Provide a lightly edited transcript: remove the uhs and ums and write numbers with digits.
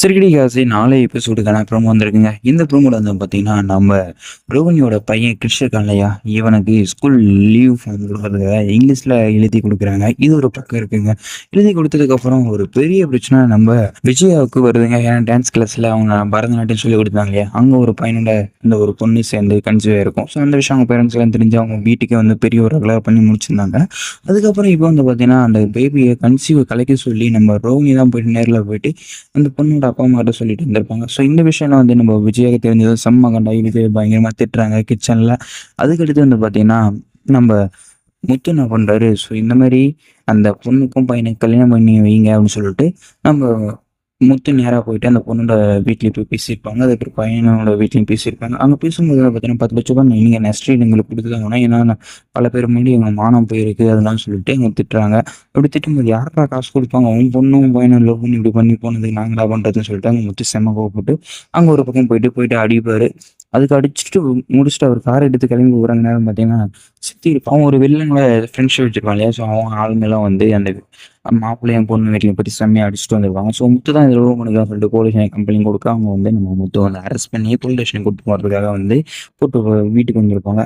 சிறுகிடி Kashi 4 எபிசோடுக்கான promo வந்திருக்குங்க. இந்த ப்ரோமோல வந்து பார்த்தீங்கன்னா, நம்ம ரோகிணியோட பையன் கிரிஷ் இருக்கான் இல்லையா? இவனுக்கு ஸ்கூல் லீவ் ஃபார்ம் குடுக்குறதுக்காக இங்கிலீஷ்ல எழுதி குடுக்குறாங்க. இது ஒரு பக்கம் இருக்குங்க. எழுதி குடுத்ததுக்கப்புறம் ஒரு பெரிய பிரச்சனை நம்ம விஜயாவுக்கு வருதுங்க. ஏன்னா டான்ஸ் கிளாஸ்ல அவங்க பரதநாட்டியம் சொல்லிக் குடுத்தாங்க இல்லையா? அங்க ஒரு பையனோட இந்த ஒரு பொண்ணு சேர்ந்து கன்சீவ் ஆயிருக்கும். ஸோ அந்த விஷயம் அவங்க பேரண்ட்ஸ்லாம் தெரிஞ்சு அவங்க வீட்டுக்கே வந்து பெரியவர்களா பண்ணி முடிச்சிருந்தாங்க. அதுக்கப்புறம் இப்போ வந்து பார்த்தீங்கன்னா, அந்த பேபியை கன்சீவ் கலைக்க சொல்லி நம்ம ரோகிணி தான் போயிட்டு நேர்ல போயிட்டு அந்த பொண்ணோட அப்பா அம்மாட்ட சொல்லிட்டு இருந்திருப்பாங்க. ஸோ இந்த விஷயம்லாம் வந்து நம்ம விஜய்க்கு தெரிஞ்சது செம்ம கண்டாயி விஜய் பயங்கரமா திட்டுறாங்க கிச்சன்ல. அதுக்கடுத்து வந்து பார்த்தீங்கன்னா, நம்ம முத்து என்ன பண்றாரு, ஸோ இந்த மாரி அந்த பொண்ணுக்கும் பையனுக்கும் கல்யாணம் பண்ணி வைங்க அப்படின்னு சொல்லிட்டு, நம்ம முத்து நேரா போயிட்டு அந்த பொண்ணோட வீட்லயும் போய் பேசியிருப்பாங்க. அதுக்கப்புறம் பையனோட வீட்லயும் பேசியிருப்பாங்க. அங்க பேசும்போது பார்த்தீங்கன்னா, 10,00,000 நீங்க நெக்ஸ்ட் எங்களுக்கு குடுத்துதான் ஆகணும். ஏன்னா பல பேர் முன்னாடி எங்க மானம் போயிருக்கு அதெல்லாம் சொல்லிட்டு அவங்க திட்டுறாங்க. அப்படி திட்டும்போது யார்டா காசு குடுப்பாங்க? உன் பொண்ணும் உன் பையனும் லவ் பண்ணி இப்படி பண்ணி போனதுக்கு நாங்க என்ன பண்றதுன்னு சொல்லிட்டு அங்க முத்து செம்ம கோவப்பட்டு அங்க ஒரு பக்கம் போயிட்டு அடிப்பாரு. அதுக்கு அடிச்சுட்டு முடிச்சுட்டு அவர் கார் எடுத்து கிளம்பி போறாங்க. நேரம் பார்த்தீங்கன்னா, சித்தி அவன் ஒரு வில்லனோட ஃப்ரெண்ட்ஷிப் வச்சிருப்பான் இல்லையா? ஸோ அவன் ஆளுங்கலாம் வந்து அந்த மாப்பிள்ளையும் பொண்ணு வீட்லையும் பத்தி செம்மையா அடிச்சுட்டு வந்திருப்பாங்க. ஸோ முத்து தான் இதில் ரூம் பண்ணிக்கலாம் சொல்லிட்டு போலீஸ் கம்ப்ளைண்ட் கொடுக்க அவங்க வந்து நம்ம முத்து வந்து அரெஸ்ட் பண்ணி போலீஸ் ஸ்டேஷன் கூட்டு போகிறதுக்காக வந்து கூட்டு வீட்டுக்கு வந்திருப்பாங்க.